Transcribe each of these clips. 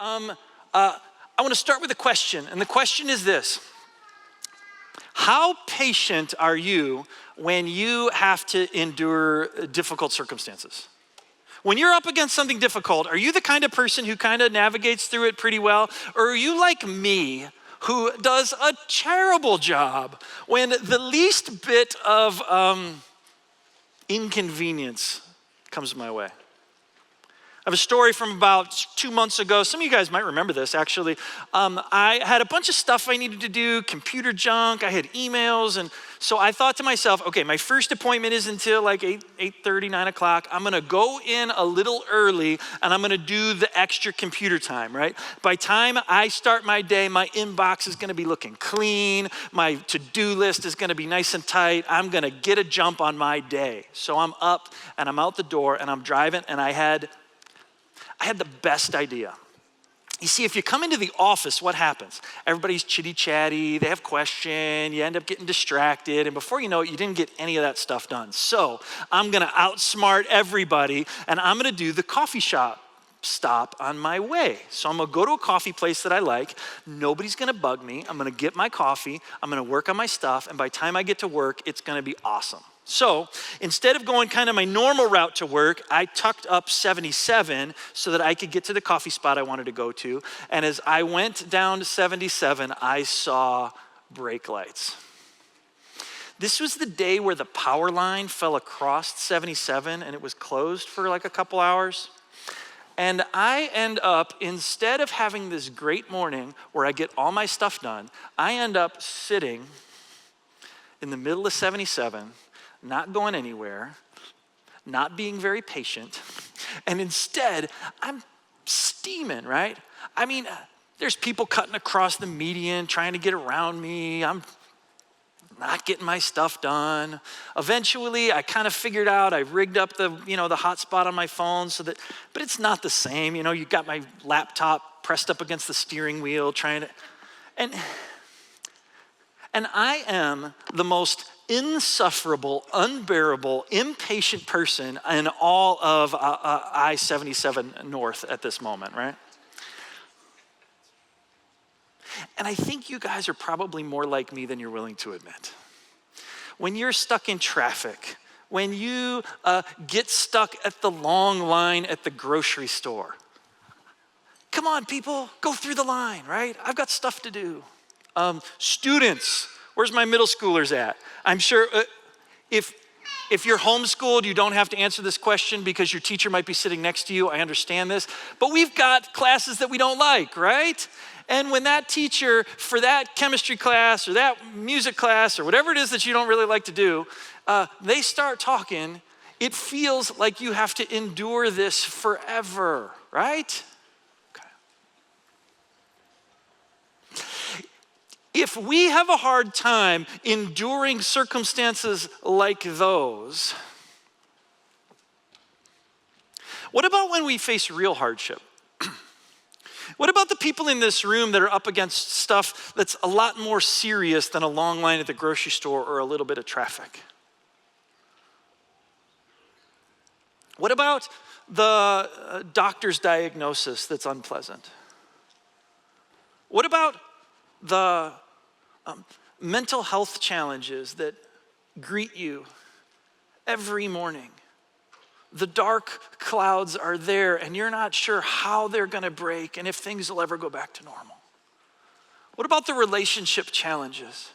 I want to start with a question, and the question is this. How patient are you when you have to endure difficult circumstances? When you're up against something difficult, are you the kind of person who kind of navigates through it pretty well? Or are you like me, who does a terrible job when the least bit of inconvenience comes my way? I have a story from about 2 months ago. Some of you guys might remember this, actually. I had a bunch of stuff I needed to do, computer junk, I had emails, and so I thought to myself, okay, my first appointment is until like 8:30, 9 o'clock. I'm gonna go in a little early, and I'm gonna do the extra computer time, right? By time I start my day, my inbox is gonna be looking clean, my to-do list is gonna be nice and tight, I'm gonna get a jump on my day. So I'm up, and I'm out the door, and I'm driving, and I had the best idea. You see, if you come into the office, what happens? Everybody's chitty-chatty, they have questions, you end up getting distracted, and before you know it, you didn't get any of that stuff done. So I'm gonna outsmart everybody, and I'm gonna do the coffee shop stop on my way. So I'm gonna go to a coffee place that I like, nobody's gonna bug me, I'm gonna get my coffee, I'm gonna work on my stuff, and by the time I get to work, it's gonna be awesome. So instead of going kind of my normal route to work, I tucked up 77 so that I could get to the coffee spot I wanted to go to. And as I went down to 77, I saw brake lights. This was the day where the power line fell across 77 and it was closed for like a couple hours. And I end up, instead of having this great morning where I get all my stuff done, I end up sitting in the middle of 77, not going anywhere, not being very patient, and instead, I'm steaming, right? I mean, there's people cutting across the median, trying to get around me. I'm not getting my stuff done. Eventually, I kind of figured out, I rigged up the hotspot on my phone but it's not the same. You got my laptop pressed up against the steering wheel, and I am the most insufferable, unbearable, impatient person in all of I-77 North at this moment, right? And I think you guys are probably more like me than you're willing to admit. When you're stuck in traffic, when you get stuck at the long line at the grocery store, come on, people, go through the line, right? I've got stuff to do. Students, where's my middle schoolers at? I'm sure if you're homeschooled, you don't have to answer this question because your teacher might be sitting next to you. I understand this. But we've got classes that we don't like, right? And when that teacher for that chemistry class or that music class or whatever it is that you don't really like to do, they start talking, it feels like you have to endure this forever, right? If we have a hard time enduring circumstances like those, what about when we face real hardship? What about the people in this room that are up against stuff that's a lot more serious than a long line at the grocery store or a little bit of traffic? What about the doctor's diagnosis that's unpleasant? What about the mental health challenges that greet you every morning? The dark clouds are there and you're not sure how they're gonna break and if things will ever go back to normal. What about the relationship challenges,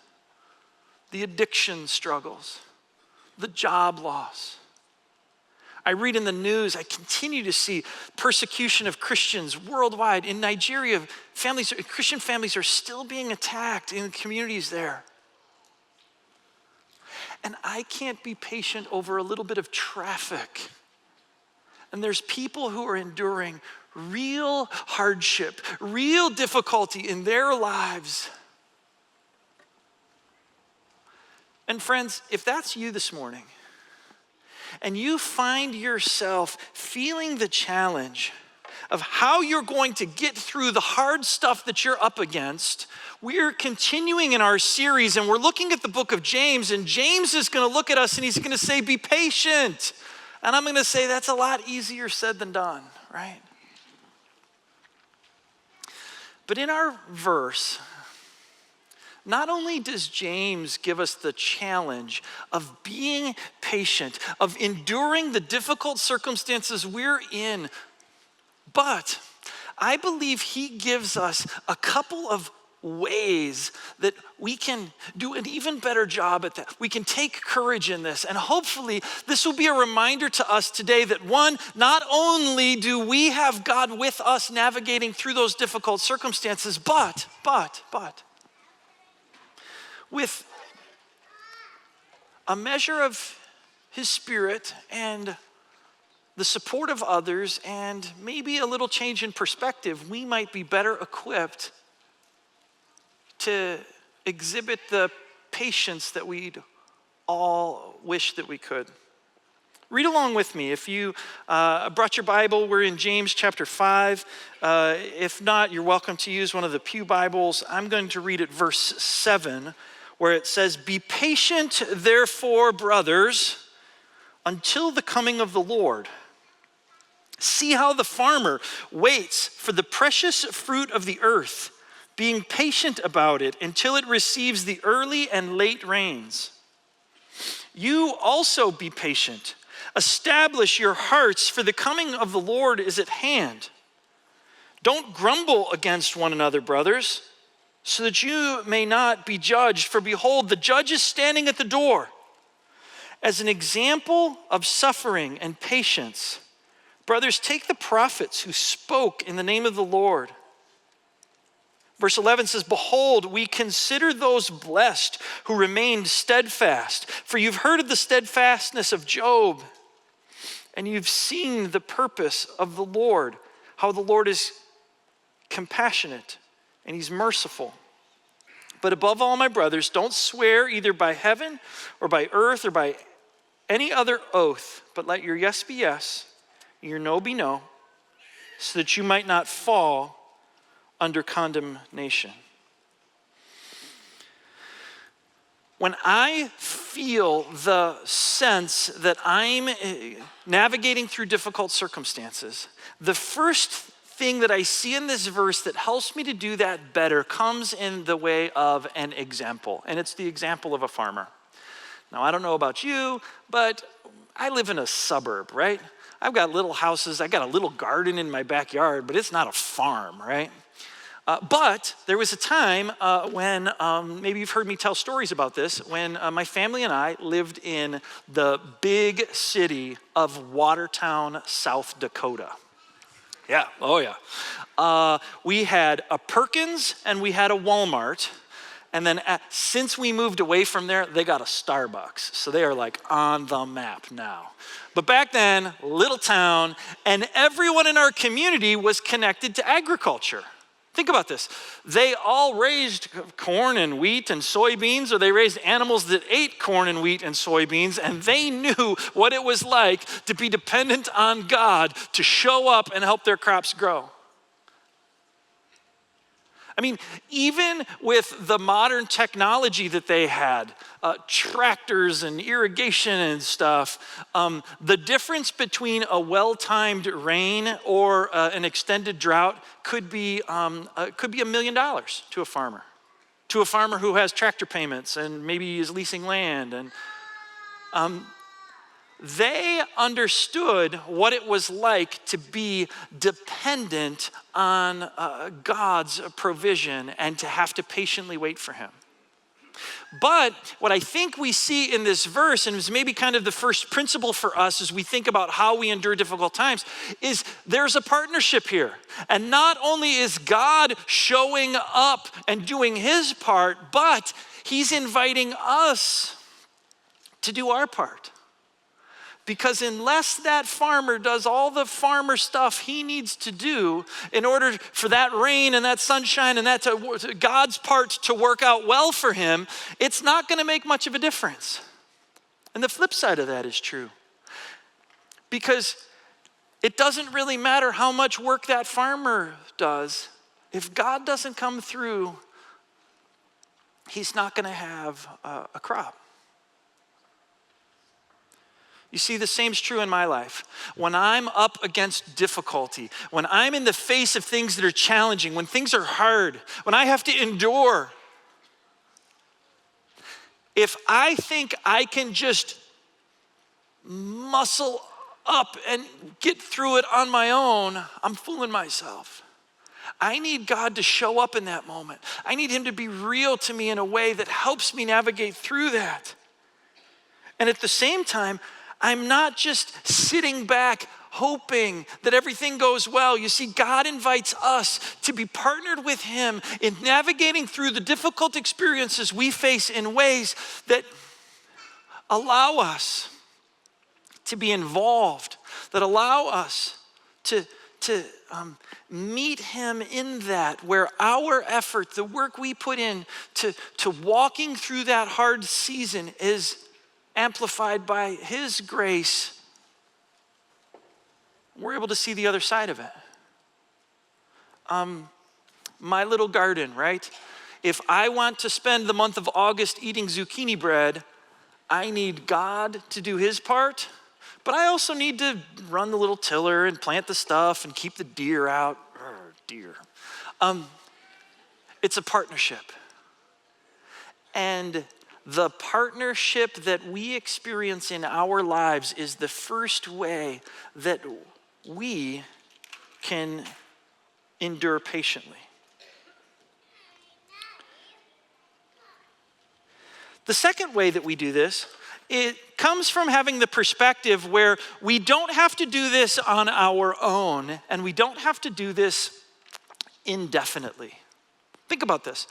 the addiction struggles, the job loss? I read in the news, I continue to see persecution of Christians worldwide. In Nigeria, Christian families are still being attacked in communities there. And I can't be patient over a little bit of traffic. And there's people who are enduring real hardship, real difficulty in their lives. And friends, if that's you this morning, and you find yourself feeling the challenge of how you're going to get through the hard stuff that you're up against, we're continuing in our series and we're looking at the book of James, and James is going to look at us and he's going to say, be patient. And I'm going to say, that's a lot easier said than done, right? But in our verse, not only does James give us the challenge of being patient, of enduring the difficult circumstances we're in, but I believe he gives us a couple of ways that we can do an even better job at that. We can take courage in this, and hopefully this will be a reminder to us today that one, not only do we have God with us navigating through those difficult circumstances, but with a measure of his Spirit and the support of others and maybe a little change in perspective, we might be better equipped to exhibit the patience that we'd all wish that we could. Read along with me. If you brought your Bible, we're in James chapter 5. If not, you're welcome to use one of the Pew Bibles. I'm going to read at verse 7, where it says, "Be patient, therefore, brothers, until the coming of the Lord. See how the farmer waits for the precious fruit of the earth, being patient about it until it receives the early and late rains. You also be patient. Establish your hearts, for the coming of the Lord is at hand. Don't grumble against one another, brothers, so that you may not be judged. For behold, the judge is standing at the door. As an example of suffering and patience, brothers, take the prophets who spoke in the name of the Lord. Verse 11 says, behold, we consider those blessed who remained steadfast. For you've heard of the steadfastness of Job, and you've seen the purpose of the Lord, how the Lord is compassionate and he's merciful. But above all, my brothers, don't swear either by heaven or by earth or by any other oath, but let your yes be yes, your no be no, so that you might not fall under condemnation." When I feel the sense that I'm navigating through difficult circumstances, the first thing that I see in this verse that helps me to do that better comes in the way of an example, and it's the example of a farmer. Now, I don't know about you, but I live in a suburb, right? I've got little houses, I got a little garden in my backyard, but it's not a farm, right? But there was a time when, maybe you've heard me tell stories about this, when my family and I lived in the big city of Watertown, South Dakota. Yeah, oh yeah. We had a Perkins and we had a Walmart. And then since we moved away from there, they got a Starbucks. So they are like on the map now. But back then, little town, and everyone in our community was connected to agriculture. Think about this. They all raised corn and wheat and soybeans, or they raised animals that ate corn and wheat and soybeans, and they knew what it was like to be dependent on God to show up and help their crops grow. I mean, even with the modern technology that they had, tractors and irrigation and stuff, the difference between a well-timed rain or an extended drought could be $1 million to a farmer who has tractor payments and maybe is leasing land. And they understood what it was like to be dependent on God's provision and to have to patiently wait for him. But what I think we see in this verse, and is maybe kind of the first principle for us as we think about how we endure difficult times, is there's a partnership here. And not only is God showing up and doing his part, but he's inviting us to do our part. Because unless that farmer does all the farmer stuff he needs to do in order for that rain and that sunshine and that God's part to work out well for him, it's not going to make much of a difference. And the flip side of that is true. Because it doesn't really matter how much work that farmer does. If God doesn't come through, he's not going to have a crop. You see, the same's true in my life. When I'm up against difficulty, when I'm in the face of things that are challenging, when things are hard, when I have to endure, if I think I can just muscle up and get through it on my own, I'm fooling myself. I need God to show up in that moment. I need him to be real to me in a way that helps me navigate through that. And at the same time, I'm not just sitting back hoping that everything goes well. You see, God invites us to be partnered with him in navigating through the difficult experiences we face in ways that allow us to be involved, that allow us to meet him in that, where our effort, the work we put in to walking through that hard season is amplified by his grace. We're able to see the other side of it. My little garden, right? If I want to spend the month of August eating zucchini bread, I need God to do his part, but I also need to run the little tiller and plant the stuff and keep the deer out. Deer. It's a partnership. And the partnership that we experience in our lives is the first way that we can endure patiently. The second way that we do this, it comes from having the perspective where we don't have to do this on our own, and we don't have to do this indefinitely. Think about this.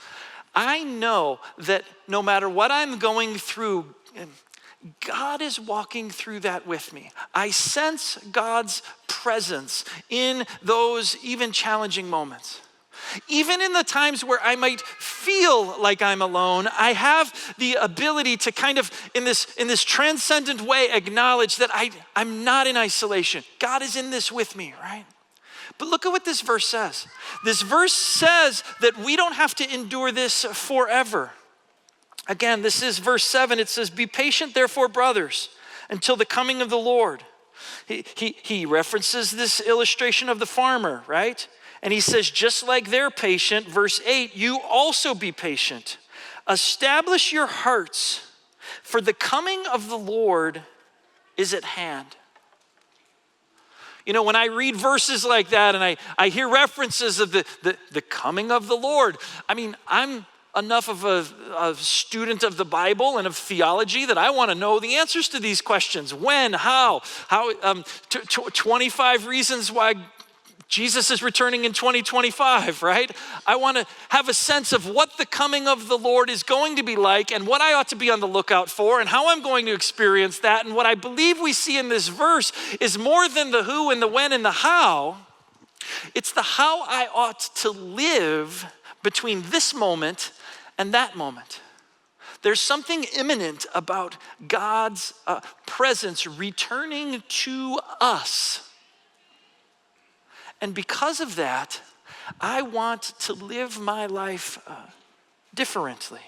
I know that no matter what I'm going through, God is walking through that with me. I sense God's presence in those even challenging moments. Even in the times where I might feel like I'm alone, I have the ability to kind of, in this transcendent way, acknowledge that I'm not in isolation. God is in this with me, right? But look at what this verse says. This verse says that we don't have to endure this forever. Again, this is verse 7. It says, "Be patient, therefore, brothers, until the coming of the Lord." He references this illustration of the farmer, right? And he says, just like they're patient, verse 8, you also be patient. Establish your hearts, for the coming of the Lord is at hand. You know, when I read verses like that and I hear references of the coming of the Lord, I mean, I'm enough of a student of the Bible and of theology that I want to know the answers to these questions. When, how 25 reasons why Jesus is returning in 2025, right? I want to have a sense of what the coming of the Lord is going to be like and what I ought to be on the lookout for and how I'm going to experience that. And what I believe we see in this verse is more than the who and the when and the how. It's the how I ought to live between this moment and that moment. There's something imminent about God's presence returning to us. And because of that, I want to live my life differently.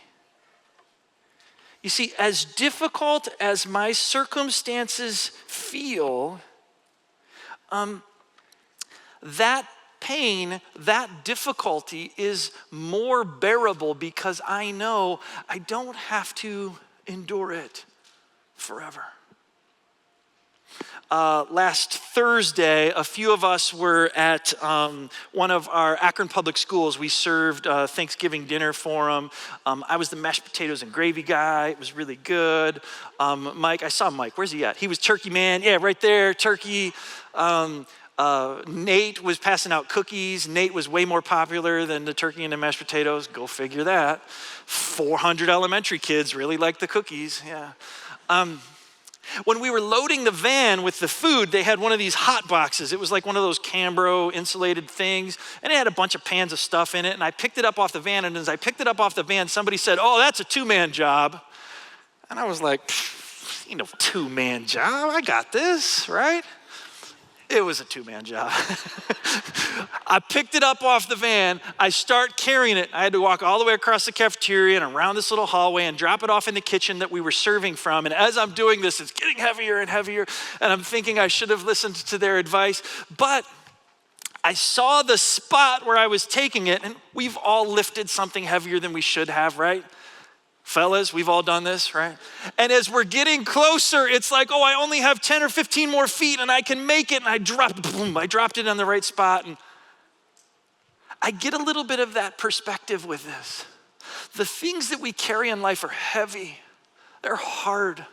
You see, as difficult as my circumstances feel, that pain, that difficulty is more bearable because I know I don't have to endure it forever. Last Thursday, a few of us were at one of our Akron public schools. We served Thanksgiving dinner for them. I was the mashed potatoes and gravy guy. It was really good. Mike, I saw Mike. Where's he at? He was turkey man. Yeah, right there, turkey. Nate was passing out cookies. Nate was way more popular than the turkey and the mashed potatoes. Go figure that. 400 elementary kids really like the cookies. Yeah. When we were loading the van with the food, they had one of these hot boxes. It was like one of those Cambro insulated things, and it had a bunch of pans of stuff in it, and I picked it up off the van, and as I picked it up off the van, somebody said, "Oh, that's a two-man job." And I was like, "You know, two-man job? I got this, right?" It was a two-man job. I picked it up off the van. I start carrying it. I had to walk all the way across the cafeteria and around this little hallway and drop it off in the kitchen that we were serving from. And as I'm doing this, it's getting heavier and heavier. And I'm thinking I should have listened to their advice. But I saw the spot where I was taking it. And we've all lifted something heavier than we should have, right? Fellas, we've all done this, right? And as we're getting closer, it's like, oh, I only have 10 or 15 more feet and I can make it. And I dropped it on the right spot. And I get a little bit of that perspective with this. The things that we carry in life are heavy. They're hard.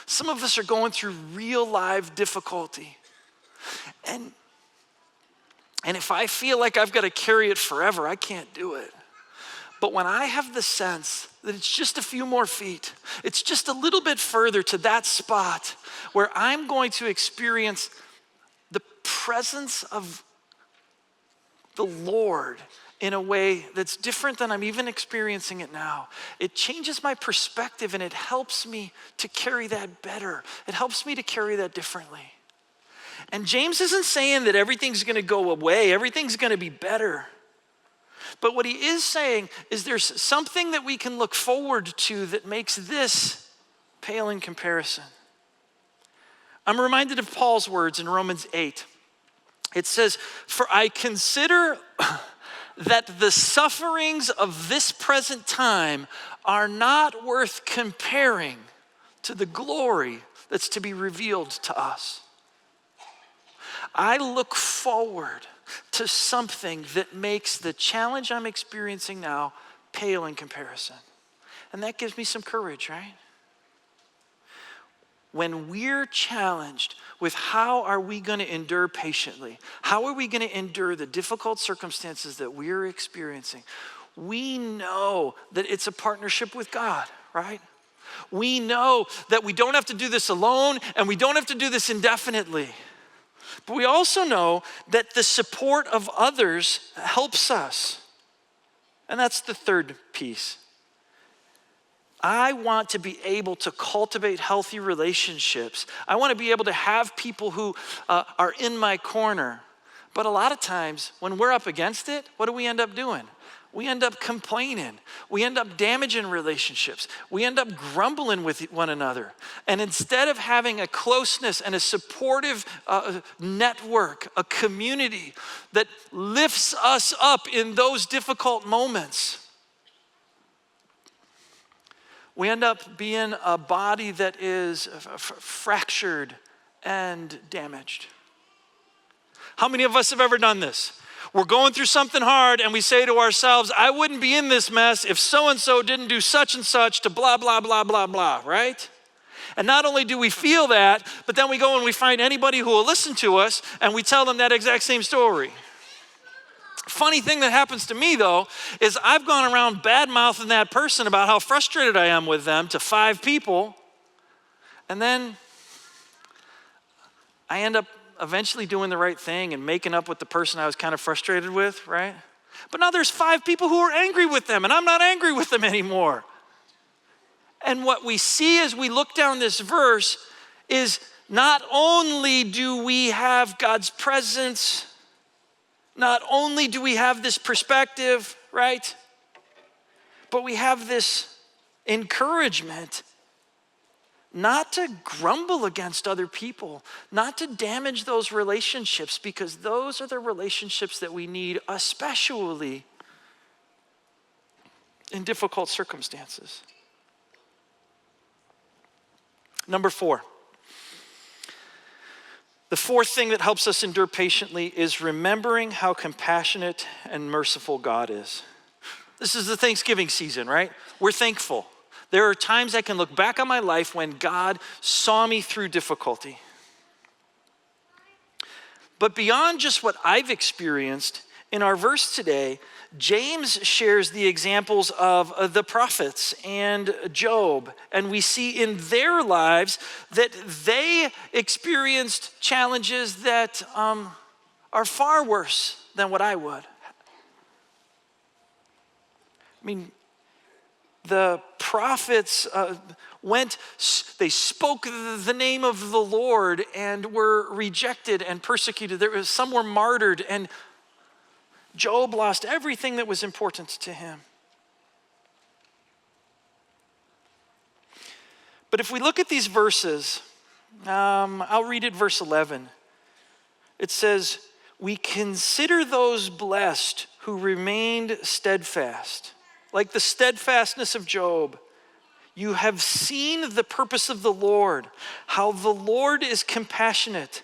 Some of us are going through real life difficulty. And if I feel like I've got to carry it forever, I can't do it. But when I have the sense that it's just a few more feet, it's just a little bit further to that spot where I'm going to experience the presence of the Lord in a way that's different than I'm even experiencing it now. It changes my perspective and it helps me to carry that better. It helps me to carry that differently. And James isn't saying that everything's going to go away, everything's going to be better. But what he is saying is there's something that we can look forward to that makes this pale in comparison. I'm reminded of Paul's words in Romans 8. It says, "For I consider that the sufferings of this present time are not worth comparing to the glory that's to be revealed to us." I look forward to something that makes the challenge I'm experiencing now pale in comparison. And that gives me some courage, right? When we're challenged with how are we going to endure patiently, how are we going to endure the difficult circumstances that we're experiencing, we know that it's a partnership with God, right? We know that we don't have to do this alone and we don't have to do this indefinitely. But we also know that the support of others helps us. And that's the third piece. I want to be able to cultivate healthy relationships. I want to be able to have people who are in my corner. But a lot of times when we're up against it, what do we end up doing? We end up complaining. We end up damaging relationships. We end up grumbling with one another. And instead of having a closeness and a supportive network, a community that lifts us up in those difficult moments, we end up being a body that is fractured and damaged. How many of us have ever done this? We're going through something hard and we say to ourselves, I wouldn't be in this mess if so-and-so didn't do such and such to blah, blah, blah, blah, blah, right? And not only do we feel that, but then we go and we find anybody who will listen to us and we tell them that exact same story. Funny thing that happens to me though, is I've gone around bad-mouthing that person about how frustrated I am with them to 5 people. And then I end up eventually doing the right thing and making up with the person I was kind of frustrated with, right? But now there's 5 people who are angry with them and I'm not angry with them anymore. And what we see as we look down this verse is not only do we have God's presence, not only do we have this perspective, right? But we have this encouragement not to grumble against other people, not to damage those relationships, because those are the relationships that we need, especially in difficult circumstances. Number 4. The fourth thing that helps us endure patiently is remembering how compassionate and merciful God is. This is the Thanksgiving season, right? We're thankful. There are times I can look back on my life when God saw me through difficulty. But beyond just what I've experienced, in our verse today, James shares the examples of the prophets and Job. And we see in their lives that they experienced challenges that are far worse than what I would. I mean, The prophets they spoke the name of the Lord and were rejected and persecuted. Some were martyred, and Job lost everything that was important to him. But if we look at these verses, I'll read it, verse 11. It says, "We consider those blessed who remained steadfast, like the steadfastness of Job. You have seen the purpose of the Lord, how the Lord is compassionate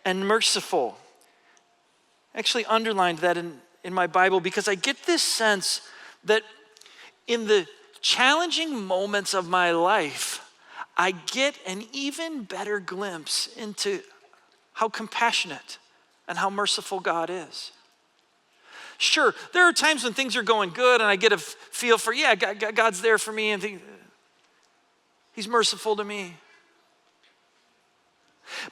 and merciful." I actually underlined that in my Bible because I get this sense that in the challenging moments of my life, I get an even better glimpse into how compassionate and how merciful God is. Sure, there are times when things are going good and I get a feel for, God's there for me and He's merciful to me.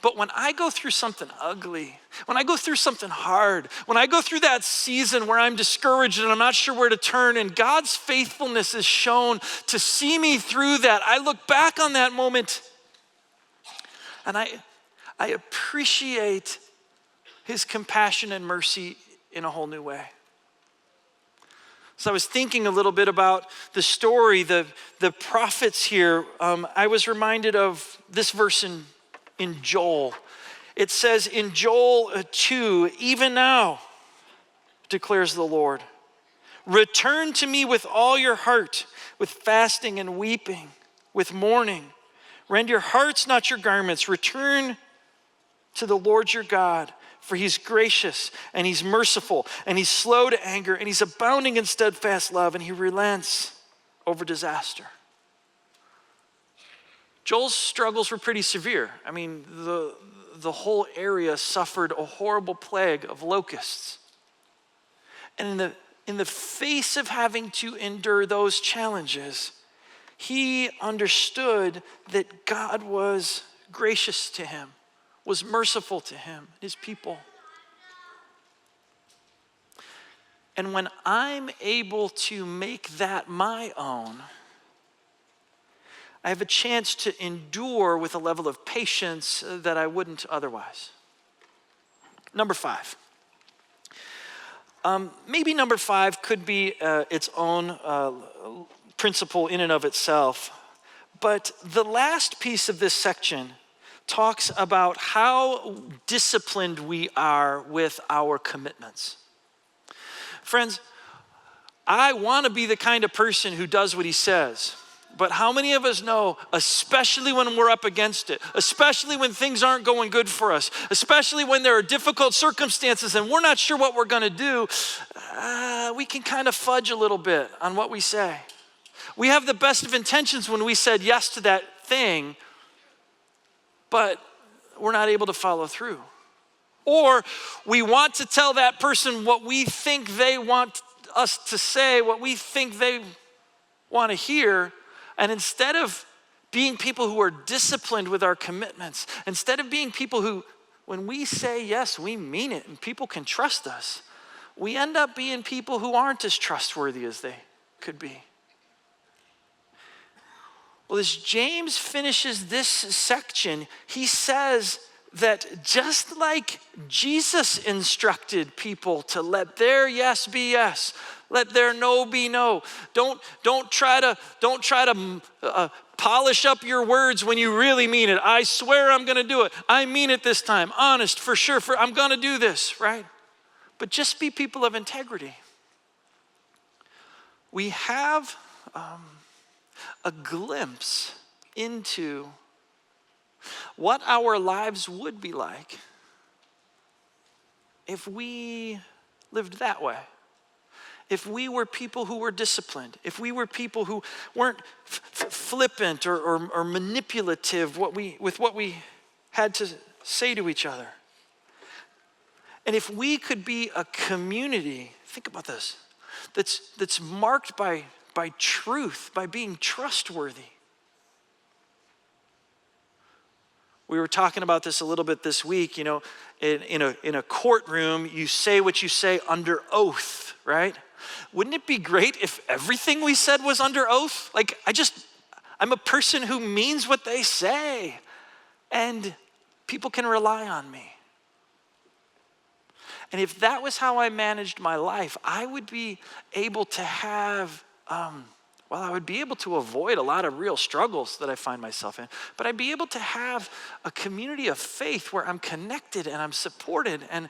But when I go through something ugly, when I go through something hard, when I go through that season where I'm discouraged and I'm not sure where to turn, and God's faithfulness is shown to see me through that, I look back on that moment and I appreciate His compassion and mercy in a whole new way. So I was thinking a little bit about the story, the prophets here. I was reminded of this verse in Joel. It says in Joel 2, "Even now, declares the Lord, return to me with all your heart, with fasting and weeping, with mourning. Rend your hearts, not your garments. Return to the Lord your God, for He's gracious and He's merciful and He's slow to anger and He's abounding in steadfast love and He relents over disaster." Joel's struggles were pretty severe. I mean, the whole area suffered a horrible plague of locusts. And in the face of having to endure those challenges, he understood that God was gracious to him, was merciful to him, his people. And when I'm able to make that my own, I have a chance to endure with a level of patience that I wouldn't otherwise. Number 5. Maybe number 5 could be its own principle in and of itself. But the last piece of this section talks about how disciplined we are with our commitments. Friends, I want to be the kind of person who does what he says. But how many of us know, especially when we're up against it, especially when things aren't going good for us, especially when there are difficult circumstances and we're not sure what we're going to do, we can kind of fudge a little bit on what we say. We have the best of intentions when we said yes to that thing, but we're not able to follow through. Or we want to tell that person what we think they want us to say, what we think they want to hear. And instead of being people who are disciplined with our commitments, instead of being people who, when we say yes, we mean it and people can trust us, we end up being people who aren't as trustworthy as they could be. Well, as James finishes this section, he says that just like Jesus instructed people to let their yes be yes, let their no be no. Don't try to polish up your words when you really mean it. I swear I'm going to do it. I mean it this time. Honest, for sure. I'm going to do this, right? But just be people of integrity. We have a glimpse into what our lives would be like if we lived that way. If we were people who were disciplined, if we were people who weren't flippant or manipulative with what we had to say to each other. And if we could be a community, think about this, that's marked by truth, by being trustworthy. We were talking about this a little bit this week, in a courtroom, you say what you say under oath, right? Wouldn't it be great if everything we said was under oath? Like, I'm a person who means what they say, and people can rely on me. And if that was how I managed my life, I would be able to have, I would be able to avoid a lot of real struggles that I find myself in. But I'd be able to have a community of faith where I'm connected and I'm supported, and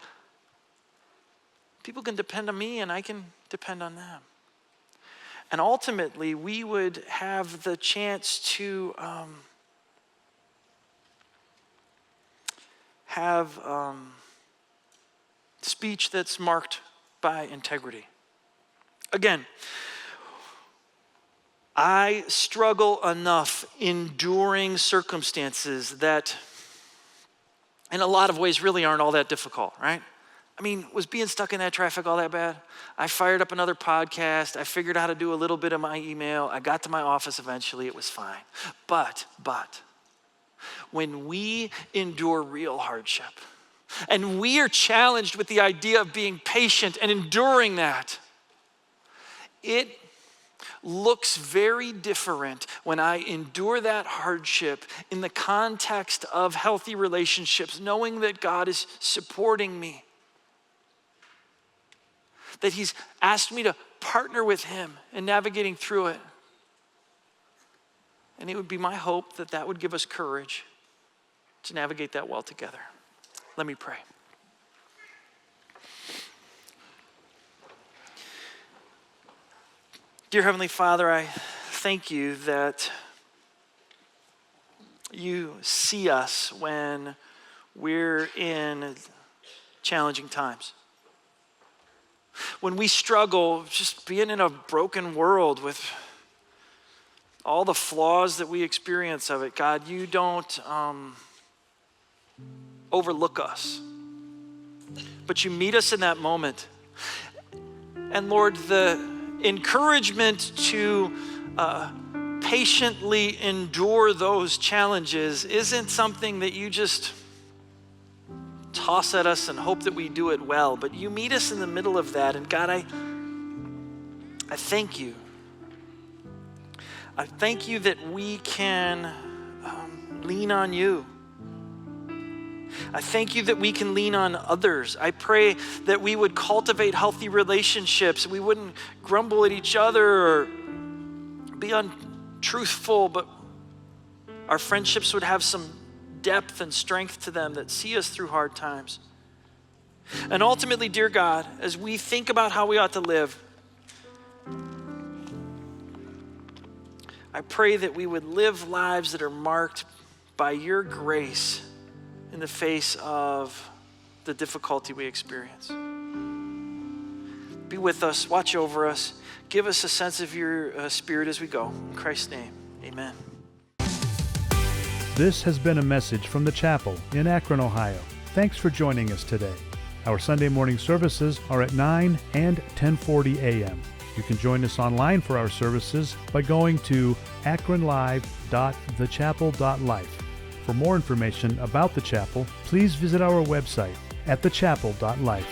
people can depend on me and I can depend on them. And ultimately, we would have the chance to have speech that's marked by integrity. Again, I struggle enough enduring circumstances that in a lot of ways really aren't all that difficult, right? I mean, was being stuck in that traffic all that bad? I fired up another podcast. I figured out how to do a little bit of my email. I got to my office eventually. It was fine. But when we endure real hardship, and we are challenged with the idea of being patient and enduring that, it looks very different when I endure that hardship in the context of healthy relationships, knowing that God is supporting me, that he's asked me to partner with him in navigating through it. And it would be my hope that that would give us courage to navigate that well together. Let me pray. Dear Heavenly Father, I thank you that you see us when we're in challenging times. When we struggle just being in a broken world with all the flaws that we experience of it, God, you don't overlook us, but you meet us in that moment. And Lord, the encouragement to patiently endure those challenges isn't something that you just toss at us and hope that we do it well, but you meet us in the middle of that. And God, I thank you. I thank you that we can lean on you. I thank you that we can lean on others. I pray that we would cultivate healthy relationships. We wouldn't grumble at each other or be untruthful, but our friendships would have some depth and strength to them that see us through hard times. And ultimately, dear God, as we think about how we ought to live, I pray that we would live lives that are marked by your grace in the face of the difficulty we experience. Be with us, watch over us, give us a sense of your spirit as we go. In Christ's name, amen. This has been a message from the chapel in Akron, Ohio. Thanks for joining us today. Our Sunday morning services are at 9 and 10:40 a.m. You can join us online for our services by going to akronlive.thechapel.life. For more information about the chapel, please visit our website at thechapel.life.